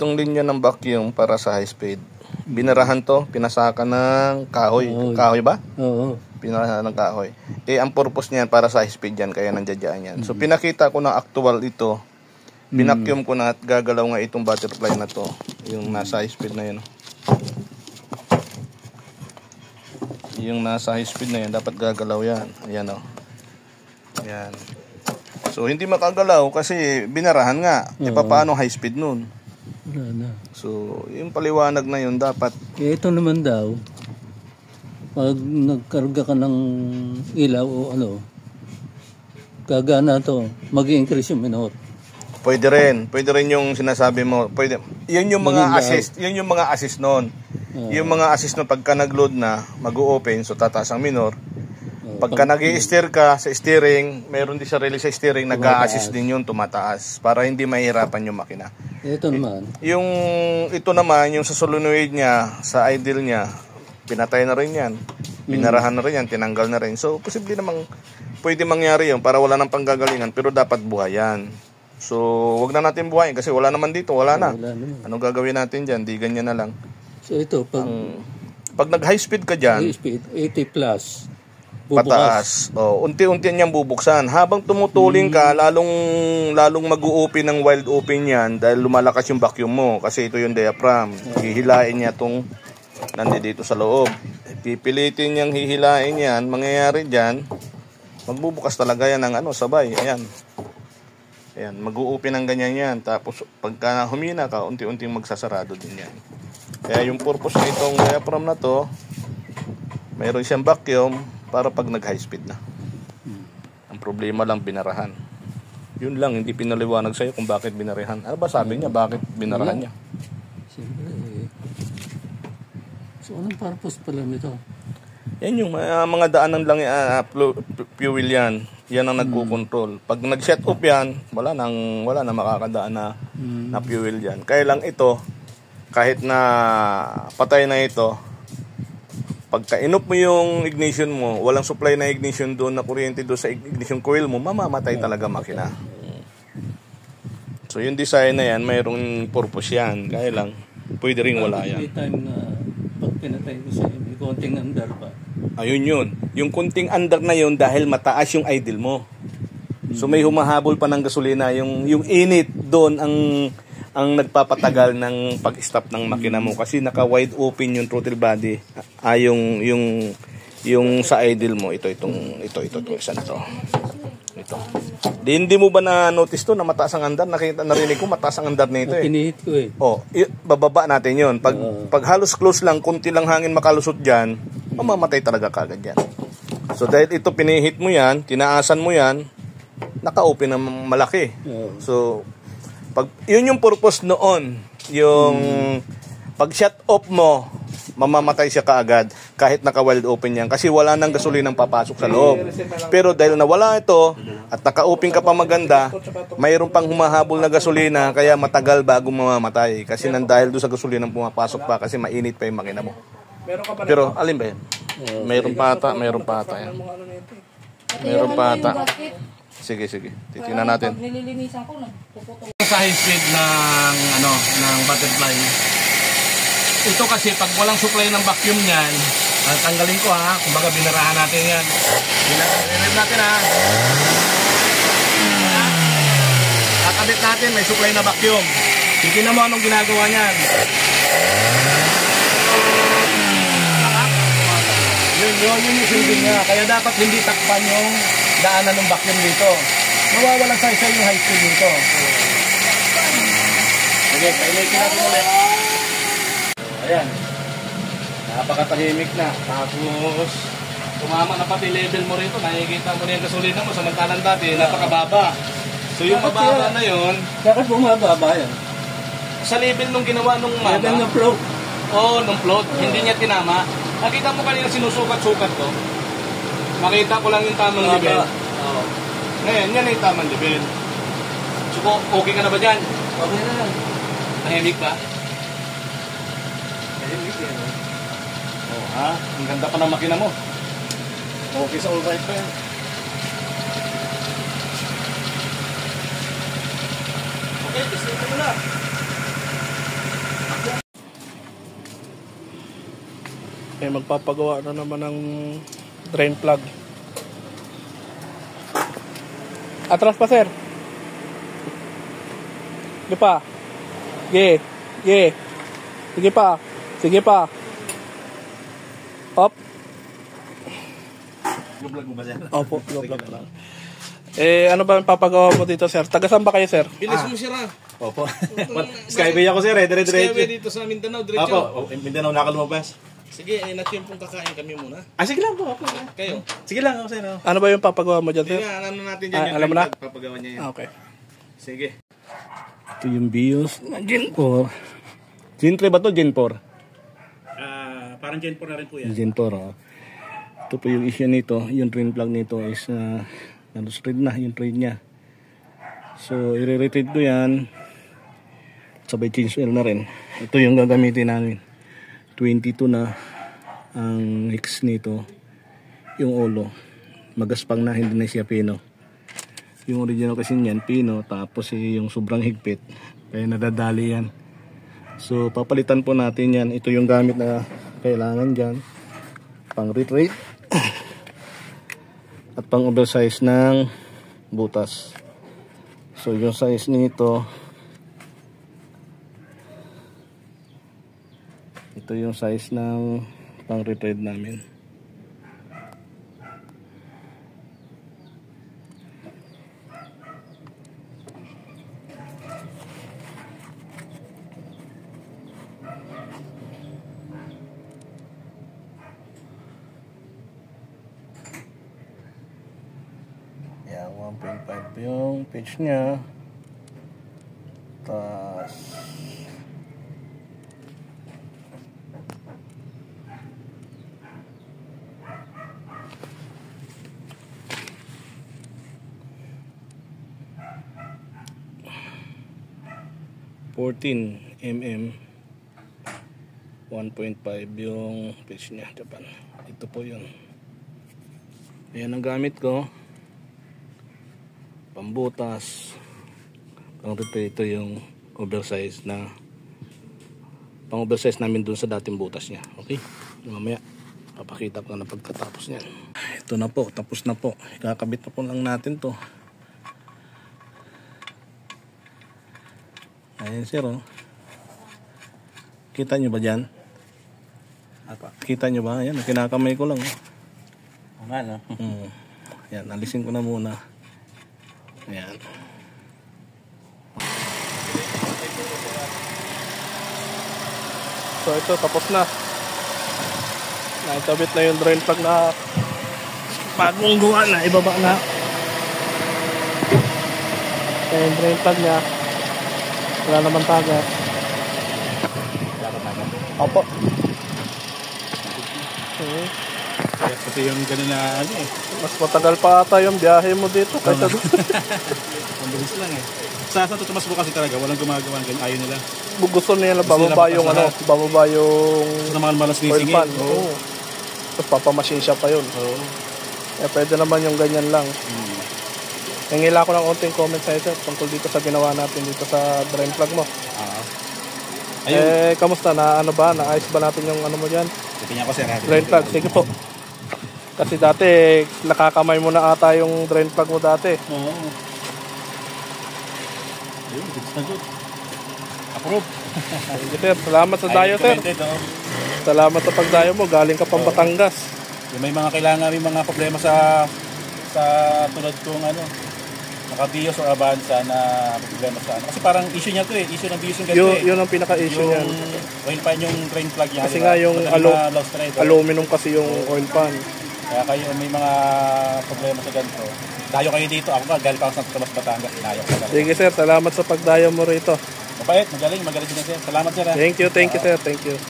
itong linya ng vacuum para sa high speed. Binarahan to, pinasaka ng kahoy. Kahoy ba? Oo. Pinasaka ng kahoy. Ang purpose niyan para sa high speed yan, kaya nandiyan yan. So pinakita ko na actual ito. Binacuum ko na at gagalaw nga itong butterfly na to. Yung nasa high speed na yun. Yung nasa high speed na yan, dapat gagalaw yan. Ayan o. Ayan. So hindi makagalaw kasi binarahan nga. Paano high speed nun? Wala na. So yung paliwanag na yun dapat. Ito naman daw, pag nagkarga ka ng ilaw o ano, gagana to, mag-i-increase yung minot. Pwede rin yung sinasabi mo. Pwede. Yun yung mga assist, yun yung mga assist noon. Yung mga assist noon pagka nag-load na, mag-o-open, so tataas ang minor. Pagka nag-i-steer ka sa steering, mayroon din sarili sa steering, nag-a-assist din yun, tumataas para hindi mahirapan yung makina. Ito naman. Ito naman, yung sa solenoid niya, sa idle niya, pinatay na rin yan. Binarahan na rin yan, tinanggal na rin. So, posible namang pwede mangyari yun para wala nang panggagalingan, pero dapat buhayan. So, wag na natin buhayin kasi wala naman dito, wala na. Ano gagawin natin dyan? Di ganyan na lang. So, ito, pag nag-high speed ka dyan, high speed, 80 plus. Pataas. Unti-unti niyang bubuksan. Habang tumutuling ka, lalong mag-u-open ng wild open yan dahil lumalakas yung vacuum mo. Kasi ito yung diaphragm. Hihilain niya itong nandito sa loob. Pipilitin niyang hihilain yan. Mangyayari dyan, magbubukas talaga yan ng sabay. Ayan. Ayan, mag-u-open ng ganyan yan. Tapos pagka humina ka, unti-unting magsasarado din yan. Kaya yung purpose na itong diaphragm na to, mayroon siyang vacuum para pag nag-high speed na. Ang problema lang binarahan. Yun lang, hindi pinaliwanag sa'yo kung bakit binarahan. Ano ba sabi niya? Bakit binarahan niya? Siyempre. So, anong purpose pala nito? Yan yung mga daanan lang, fuel yan. Yan ang nagkukontrol. Pag nag-set up yan, wala na makakadaan na fuel yan. Kaya lang ito, kahit na patay na ito, pagka inop mo yung ignition mo, walang supply na ignition doon na kuryente doon sa ignition coil mo, mamamatay talaga makina. So yung design na yan, mayroong purpose yan. Kaya lang, pwede rin wala yan. May time na pag pinatay ko siya, may konting under pa. Ayun yun. Yung konting under na yun dahil mataas yung idle mo. So may humahabol pa ng gasolina. Yung init doon ang nagpapatagal ng pag-stop ng makina mo kasi naka-wide open yung throttle body. Yung sa idle mo, ito isa na to. Ito. Hindi mo ba na-notice to na mataas ang andar? Narinig ko mataas ang andar nito eh. Pinihit ko eh. Bababa natin yun. Pag halos close lang, kunti lang hangin makalusot dyan, mamamatay talaga kagad yan. So dahil ito pinihit mo yan, tinaasan mo yan, naka-open ng malaki. So, yun yung purpose noon, yung pag shut off mo, mamamatay siya kaagad kahit naka-wide open yan kasi wala nang gasolinang papasok sa loob. Pero dahil nawala ito at naka-open ka pa maganda, mayroon pang humahabol na gasolina kaya matagal bago mamamatay kasi dahil doon sa gasolinang pumapasok pa kasi mainit pa yung makina mo. Pero alin ba yan? Mayroon pa ata yan. Mayroon pa ata. Sige. Titingnan natin. Nililinisan ko na. Sa high speed ng butterfly. Ito kasi pag walang supply ng vacuum niyan, tanggalin ko kumbaga binarahan natin yan. Binarahan natin kakabit natin, may supply na vacuum. Tingnan mo anong ginagawa niyan. Yun yung silbi niya. Kaya dapat hindi takpan yung daanan ng vacuum dito. Mawawalan sa yung high speed dito. Sige, painitin natin ulit. Ayan. Napakatahimik na. Tapos, tumama na pati level mo rito. Nakikita mo na yung gasolina mo. Samantalang dati, napakababa. So yung mababa na yun. Bakit bumababa yan? Sa level nung ginawa nung mama. Level ng float. Oo, nung float. Hindi niya tinama. Nakita mo kanina sinusukat-sukat to. Makita ko lang yung tamang level. Ngayon, yan ang tamang level. So, okay ka na ba dyan? Okay na lang. Tahimik ba? Tahimik yan. Ang ganda pa ng makina mo. Okay sa all right pa yan. Okay, testing mo na. May magpapagawa na naman ng drain plug. Atras pa, sir. Sige pa. Sige. Sige pa. Sige pa. Up. Vlog mo ba sir? Opo, vlog lang. Ano ba ang papagawa mo dito, sir? Taga-saan ba kayo, sir? Bilis mo siya ra. Opo. Skyway ako sir, dire-diretso. Skyway dito sa Mindanao, diretso. Opo, Mindanao nakalumabas. Sige, natiyempong kakain kami muna. Sige lang po, ako. Kayo? Sige lang ako sir. Ano ba yung papagawa mo dyan, sir? Sige, alam na natin dyan yung alam mo na? papagawa niya yan. Okay. Sige. Ito yung BIOS na Gen 4. Gen 3 ba to? Gen 4? Parang Gen 4 na rin po yan. Gen 4, oh. Ito po yung issue nito. Yung drain plug nito is nag-thread na yung thread niya. So, i-retread ko yan. Sabay change oil na rin. Ito yung gagamitin namin. 22 na ang X nito. Yung ulo. Magaspang na, hindi na siya pino. Yung original kasi niyan, pino. Tapos yung sobrang higpit. Kaya nadadali yan. So, papalitan po natin yan. Ito yung gamit na kailangan dyan. Pang retread. At pang oversize ng butas. So, yung size nito, ito yung size ng pang retread namin. Yan, 1.5 yung pitch niya. Tas 14 mm 1.5 yung pitch niya, Japan. Ito po yun. Ayan ang gamit ko. Pambutas. Ito yung oversize na pang-oversize namin dun sa dating butas niya. Okay? Mamaya papakita ko na pagkatapos niyan. Ito na po, tapos na po. Ikakabit na po lang natin to. Ayan sir, oh. Kita nyo ba dyan? Apa? Kita nyo ba? Ayan, kinakamay ko lang. O nga no? Ayan, alisin ko na muna. Ayan. So ito, tapos na. Nakikabit na yung drain plug na bagong gawa na, ibaba na. Kaya yung drain plug niya, wala naman tagas. Opo. Kaya kasi yung gano'n na ano eh. Mas matagal pa ata yung biyahe mo dito kaysa doon. Ang bilis lang eh. Sa Tutumas po kasi talaga, walang gumagawa ng ganyan. Ayaw nila. Gusto nila bababa yung ano, bababa yung Sa mga malas oil leasing pan. eh. Oo. Tapos papamachine siya pa yun. Oo. Eh, pwede naman yung ganyan lang. Nangila ko ng onting comment sa sir tungkol dito sa ginawa natin dito sa drain plug mo. Ayun. Eh, kamusta? Na ano ba? Naayos ba natin yung ano mo dyan? Tingnan ko sir. Drain plug. Sige po. Kasi dati, nakakamay mo na ata yung drain plug mo dati. Oo. Ayun, good na good. Approve. Sige sir. Salamat sa dayo sir. Salamat sa pagdayo mo. Galing ka pang Batangas. May mga kailangan, may mga problema sa tulad kong ano, naka-BIOS o Avanza na may problema sa ano. Kasi parang issue niya to eh. Issue ng BIOS yung ganito eh. Yun ang pinaka-issue niyan. Oil pan yung drain plug niya. Kasi diba? nga yung Lost thread, aluminum kasi yung oil pan. Kaya kayo may mga problema sa ganito. Dayo kayo dito. Ako nga, galing pa ako sa Tomas, Batangas. Dayo ko talaga. Sige sir, salamat sa pagdayo mo rito. Mabait, magaling din na sir. Salamat sir. Thank you sir, thank you.